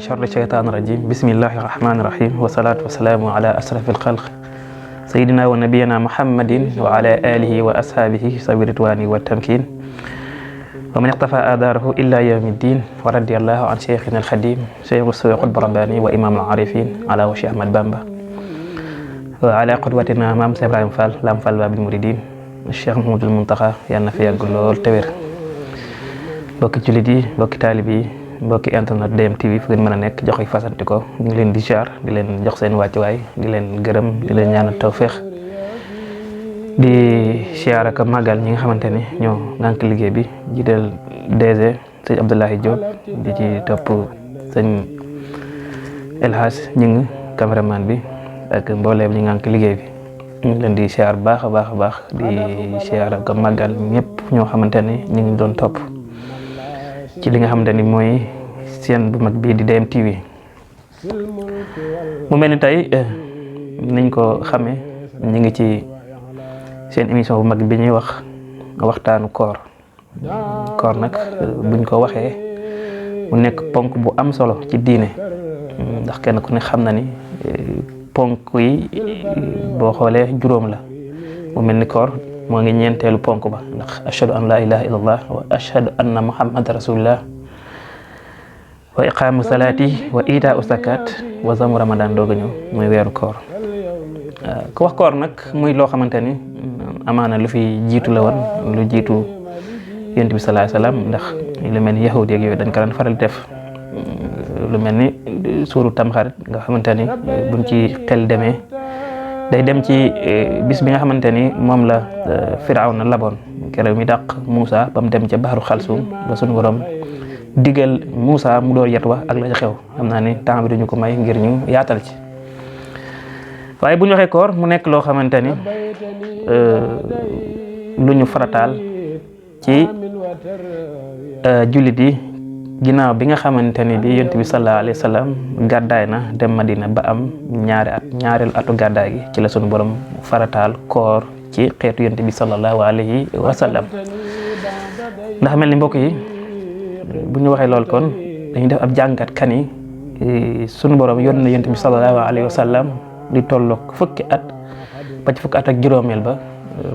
شر الشيطان الرجيم بسم الله الرحمن الرحيم والصلاة والسلام على أشرف الخلق سيدنا ونبينا محمد وعلى آله وأصحابه ذوي الرضوان والتمكين ومن اقتفى آثاره إلا يوم الدين ورضي الله عن شيخنا الخديم شيخ السوق البرباني وإمام العارفين على وشي أحمد بامبا وعلى قدوتنا مام إبراهيم فال لام فال باب المريدين الشيخ محمود المنتقى يالنا في yàgg lool te wér mbokki jullit yi mbokki taalib yi mbokki internet DMTV fu ngeen mën a nekk jox yi fasanti ko ñu ngi leen di ziar di leen jox seen wàccuwaay di leen gërëm di leen ñaanal tawféex di ziar ak màggal ñi nga xamante ni ñoo ngànk liggéey bi jiital DG sëñ Abdoulaye Diop di ci topp sëñ El Hadj Ñing caméraman bi ak mbooleem ñi ngànk liggéey bi ñu ngi leen di ziar baax a baax di ziar ak màggal ñëpp ñoo xamante ni ñu ngi doon topp ci li nga xamante ni mooy seen bu mag bii di DMTV mu mel ni tey niñ ko xamee ñu ngi ci seen émission bu mag bi ñuy wax waxtaanu koor nag buñ ko waxee mu nekk ponk bu am solo ci diine ndax kenn ku ne xam na ni ponk yi boo xoolee juróom la mu mel ni koor moo ngi ñeenteelu ponk ba ndax ashhadu an la ilaha illallah wa ashhadu anna muhammad rasulullah wa iqaamu salaati wa itaau zakat wa zamu ramadan dooga ñëw muy weeru koor ku wax koor nag muy loo xamante ni amaana lu fi jiitu la woon lu jiitu yonent bi sallallahu alayhi wasallam ndax lu mel ni yahud yeeg yooyu dañ ko daan faral def lu mel ni suuru tamxarit nga xamante ni buñ ci xel demee day dem ci bis bi nga xamante ni moom la Firawna laboon keroog mi dàq Moussa ba mu dem ca baxaru xalsum ba suñu borom digal Moussa mu door yet wa ak la ca xew xam naa ni temps bi duñu ko may ngir ñu yaatal ci waaye bu ñu waxee koor mu nekk loo xamante ni lu ñu farataal ci jullit yi ginnaaw bi nga xamante ni bi yonent bi sallallahu alayhi wa sallam gàddaay na dem Madina ba am ñaareelu atu gàddaay gi ci la sunu borom farataal koor ci xeetu yonent bi sallallahu alayhi wa sallam ndax mel ni mbokk yi bu ñu waxee lool kon dañuy def ab jàngat kan yi sunu borom yónni na yonent bi sallallahu alayhi wa sallam di tolloog fukki at ba ci fukki at ak juróomeel ba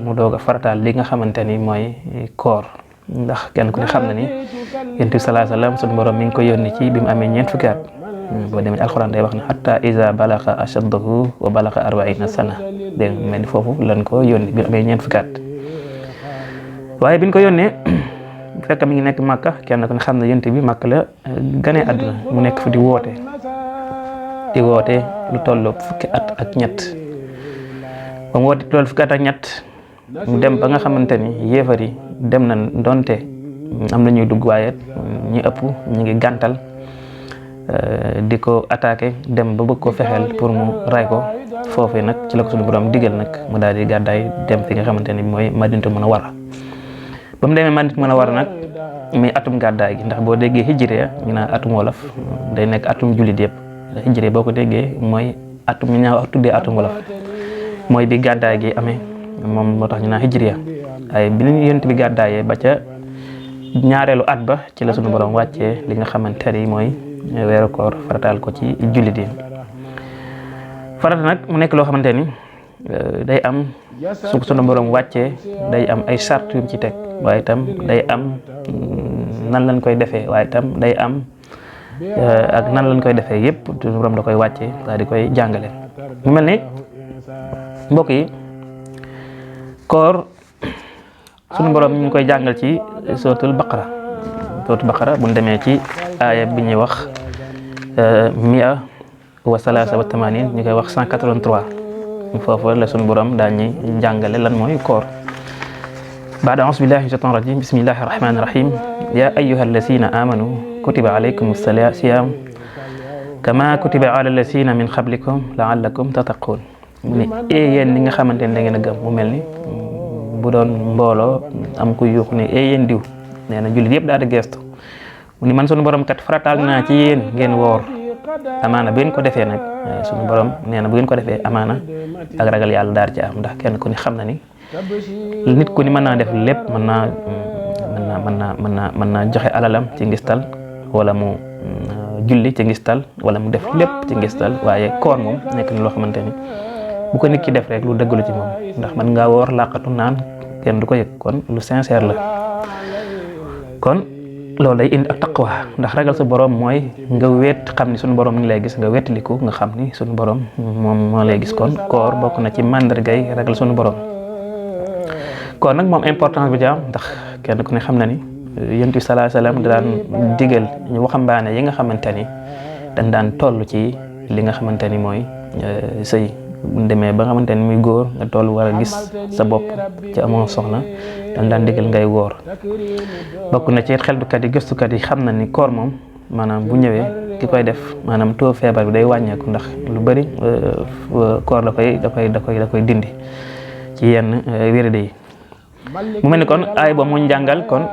mu doog a farataal li nga xamante ni mooy koor ndax kenn ku ne xam na ni yonent bi sallallahu alayhi wasallam sunu borom mi ngi ko yónni ci bi mu amee ñeent fukki at boo demee alxuraan day wax ne hatta iza balaxa ashaddahu wa balaxa arbaina sana dégg nga mel ni foofu lan ko yónni bi mu amee ñeent fukki at waaye biñ ko yónnee fekk mi ngi nekk Makka kenn ku ne xam ne yonent bi Makka la ganee àdduna mu nekk fi di woote lu tolloo fukki at ak ñett ba mu woote loolu fukki at ak ñett mu dem ba nga xamante ni yéefar yi dem na donte am na ñuy dugg waaye ñu ëpp ñu ngi gàntal di ko attaqué dem ba bëgg ko fexeel pour mu ray ko foofee nag ci la ko suñu borom digal nag mu daal di gàddaay dem fi nga xamante ni mooy Madinatu Munawwara ba mu demee Madinatu Munawwara nag muy atum gàddaay gi ndax boo déggee hijriya ñu naan atum wolof day nekk atum jullit yëpp hijriya boo ko déggee mooy atum ñu ñaaw tuddee atum wolof mooy bi gàddaay gi amee moom moo tax ñu naan hijriya ay bi ñu yonent bi gàddaayee ba ca ñaareelu at ba ci la sunu borom wàccee li nga xamante ni mooy weeru koor farataal ko ci jullit yi farata nag mu nekk loo xamante ni day am su sunu borom wàccee day am ay charte yu ci teg waaye itam day am nan lañ koy defee waaye itam day am ak nan lañ koy defee yépp sunu borom da koy wàccee daal di koy jàngale mu mel ni mbokk yi koor sunu borom ñu ngi koy jàngal ci suratul baqara bu ñu demee ci aaya bi ñuy wax 183 ñu koy wax 183 foofu la sunu borom daal ñuy jàngale lan mooy koor baada a'uuzu billahi mina shaytaani rajiim bismillahi rahmaani rahiim yaa ayyuhal lazina amanu kutiba alaykumus siyaam kama kutiba ala lazina min qablikum la'allakum tattaqun mu ne yéen ñi nga xamante ne da ngeen a gëm mu mel ni bu doon mbooloo am ku yuux ne yéen diw nee na jullit yëpp daal di gestu mu ni man sunu borom kat farataal naa ci yéen ngeen woor amaana bu ngeen ko defee nag sunu borom nee na bu ngeen ko defee amaana ak ragal yàlla daal ci am ndax kenn ku ne xam na ni nit ku ni mën naa def lépp mën naa joxe alalam ci ngistal wala mu julli ci ngistal wala mu def lépp ci ngistal waaye koor moom nekk na loo xamante ni bu ko nit ki def rek lu dëggalu ci moom ndax man ngaa woor làqatu naan kenn du ko yëg kon lu sincère la kon loolu day indi ak taqwa ndax ragal sa borom mooy nga wéet xam ni suñu borom mi ngi lay gis nga wéetaliku nga xam ni suñu borom moom moo lay gis kon koor bokk na ci màndargay ragal suñu borom kon nag moom importance bi jaam ndax kenn ku ne xam na ni Yonent bi sallallahu alayhi wasallam daan digal ñu waxambaane yi nga xamante ni dañ daan toll ci li nga xamante ni mooy sëy bu demee ba nga xamante ni muy góor nga toll war a gis sa bopp ci amoo soxna dañ daan digal ngay woor bokk na ci xeltukat yi gëstukat yi xam na ni koor moom maanaam bu ñëwee ki koy def maanaam taux feebar bi day wàññeeku ndax lu bari koor da koy dindi ci yenn wérade yi mu mel ni kon aay boobu mu jàngal kon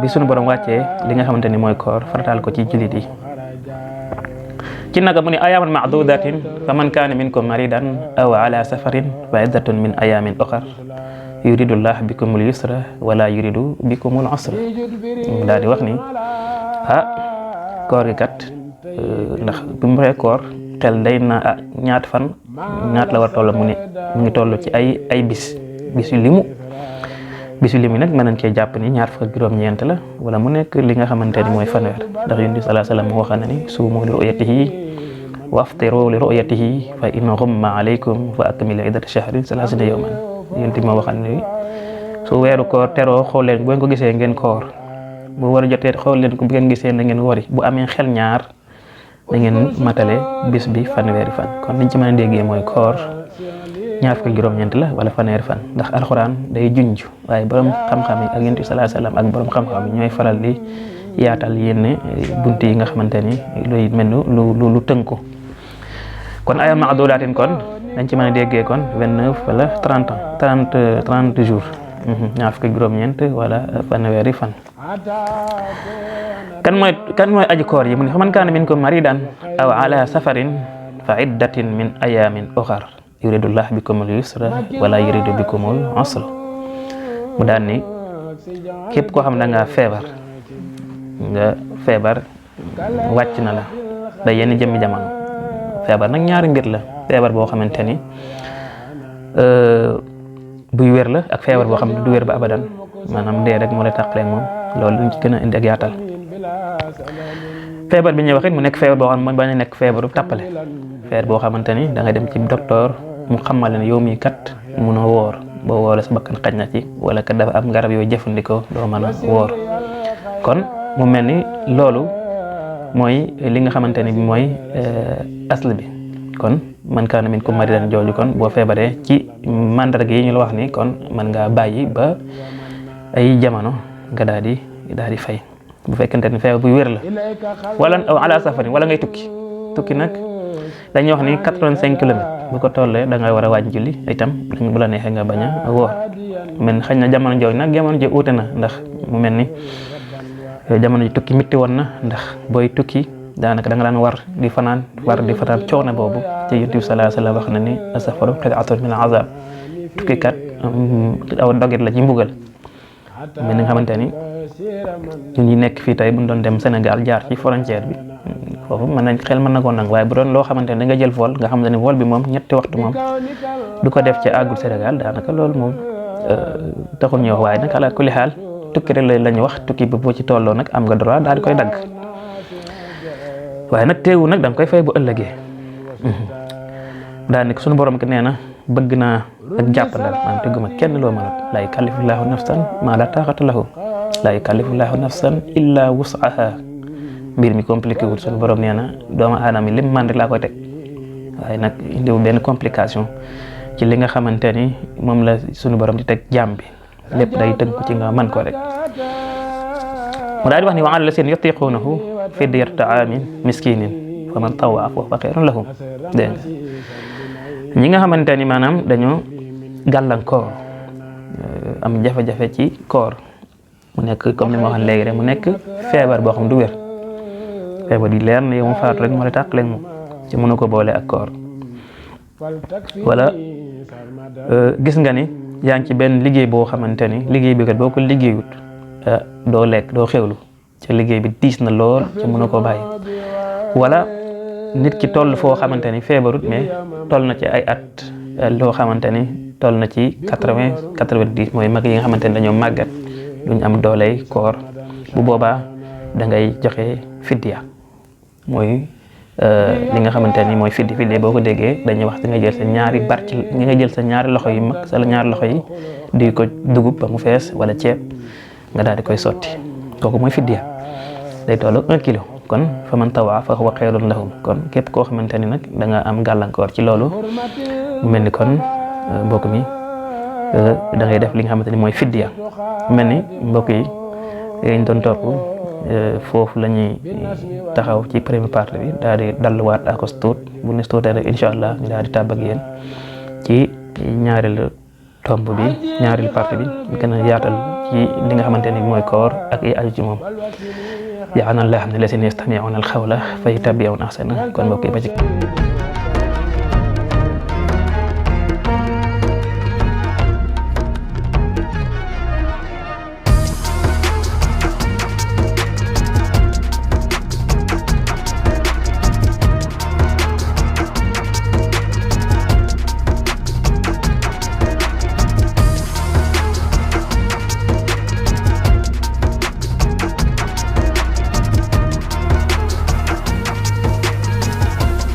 bi sunu borom wàccee li nga xamante ni mooy koor farataal ko ci jullit yi ci naka mu ne ayaaman maadudatin fa man kaana minkum maridan aw ala safarin fa iddatun min ayaamin uxar yuridu llah bikumul yusra wala yuridu bikumul usra mu daal di wax ni koor gi kat ndax bi mu waxee koor xel day na ñaat fan ñaat la war toll mu ngi toll ci ay bis yu limu bisu lim yi nag mën nañ cee jàpp ni ñaar fukk ak juróom-ñeent la wala mu nekk li nga xamante ni mooy fanweer ndax Yonent bi sallallahu alayhi wasallam moo waxoon na ni suumu li ru'yatihi wa aftiru li ru'yatihi fa in ghumma alaykum fa akmilu iddata shahrin salaasina yawman Yonent bi moo waxoon ni su weeru koor teroo xool leen bu ngeen ko gisee ngeen koor bu war a jotee xool leen ko bu ngeen gisee na ngeen wari bu amee xel ñaar da ngeen matale bis bi fanweeri fan kon liñ ci mën a déggee mooy koor ñaar fukk juróom-ñeent la wala fanweeri fan ndax alxuraan day junj waaye borom xam-xam yi ak Yonent bi sallallahu alayhi wasallam ak borom xam-xam yi ñooy faral di yaatal yenn bunt yi nga xamante ni luy mel lu tënku kon ayam maadudaatin kon dañ ci mën a déggee kon 29 wala 30 jours ñaar fukk juróom-ñeent wala fanweeri fan kan mooy aji koor yi mu ne fa man kaana minkum maridan aw ala safarin fa iddatin min ayamin uxar yuridullah bikumul yusra wala yuridu bikumul usra mu daan ni képp koo xam ne da nga feebar wàcc na la da yenn jëmmi jamono feebar nag ñaari mbir la feebar boo xamante ni buy wér la ak feebar boo xam ne du wér ba abadan maanaam dee rek moo lay tàqaleeg moom loolu luñ ci gën a indi ak yaatal feebar bi ñuy wax it mu nekk feebar boo xam ne mooy bañ a nekk feebaru tàppale feebar boo xamante ni da ngay dem ci docteur mu xamal ne yow mii kat munoo woor boo wooree sa bakkan xaj na ci wala kat dafa am garab yooyu jëfandikoo doo mën a woor kon mu mel ni loolu mooy li nga xamante ni bi mooy asl bi kon man kaana minkum maridan jooju kon boo feebaree ci mandarga yi ñu la wax ni kon man ngaa bàyyi ba ay jamono nga daal di fay bu fekkente ni feebar buy wér la wala aw ala safarin wala ngay tukki nag dañuy wax ni 85 kilomètres bu ko tollee da ngay war a wàññi julli itam bu la neexee nga bañ a woor mel ni xëy na jamono jooju nag jamono ji uute na ndax mu mel ni jamono ji tukki mitti woon na ndax booy tukki daanaka da nga daan war di fanaan coono boobu ci Yonent bi sallallahu alayhi wasallam wax na ni as-safaru qit'atun min al-'azab tukki kat aw dogit la ci mbugal mais ni nga xamante ni ñun ñi nekk fii tey bu ñu doon dem Sénégal jaar ci frontière bi foofu xel mën na koo nangu waaye bu doon loo xamante ne da nga jël vol nga xamante ne vol bi moom ñetti waxtu moom du ko def ci àggul Sénégal daanaka loolu moom taxul ñu wax waaye nag ala kulli xaal tukki rek la ñu wax tukki bi boo ci tolloo nag am nga droit daal di koy dagg waaye nag teewu nag da nga koy fay bu ëllëgee daanaka sunu borom ki nee na bëgg naa ak jàppandal maanaam tegguma kenn loo mënat laa yukallifullahu nafsan maa laa taaqata lahu laa yukallifullahu nafsan illa wus'aha mbir mi compliqué wul sunu borom nee na doomu aadama yi lim man rek laa koy teg waaye nag indiwu benn complication ci li nga xamante ni moom la sunu borom di teg jaam bi lépp day tënk ci nga man ko rek mu daal di wax ni wa ala lasina yutiqunahu fidyatu ta'amin miskinin fa man tawwa fa huwa khayrun lahum dégg nga ñi nga xamante ni maanaam dañoo gàllankoor am jafe-jafe ci koor mu nekk comme ni ma waxoon léegi rek mu nekk feebar boo xam du wér feebar yi leer na yow mu faatu rek moo lay tàqaleeg moom ci mënu ko boole ak koor wala gis nga ni yaa ngi ci benn liggéey boo xamante ni liggéey bi kat boo ko liggéeyut doo lekk doo xewlu ca liggéey bi diis na lool ca mënu koo bàyyi wala nit ki toll foo xamante ni feebarut mais toll na ci ay at loo xamante ni toll na ci 80 90 mooy mag yi nga xamante ni dañoo màggat duñ am dooley koor bu boobaa da ngay joxe fidya mooy li nga xamante ni mooy fidya boo ko déggee dañuy wax da nga jël sa ñaari barci nga jël sa ñaari loxo yu mag sa ñaari loxo yi di ko dugub ba mu fees wala ceeb nga daal di koy sotti kooku mooy fidya day toll 1 kilo kon fa man tawaa fa huwa xayrun lahum kon képp koo xamante ni nag da nga am gàllankoor ci loolu mu mel ni kon mbokk mi da ngay def li nga xamante ni mooy fidya mel ni mbokk yi dañ doon topp foofu la ñuy taxaw ci première partie bi daal di dalluwaat akos tuut bu nes tuutee rek incha allah ñu daal di tàbb ak yéen ci ñaareelu tomb bi ñaareelu partie bi gën a yaatal ci li nga xamante ni mooy koor ak ay aju ci moom yaanallah xam ne la si yastami'una al-qawla fa yattabi'una ahsana kon mbokk yi ba ci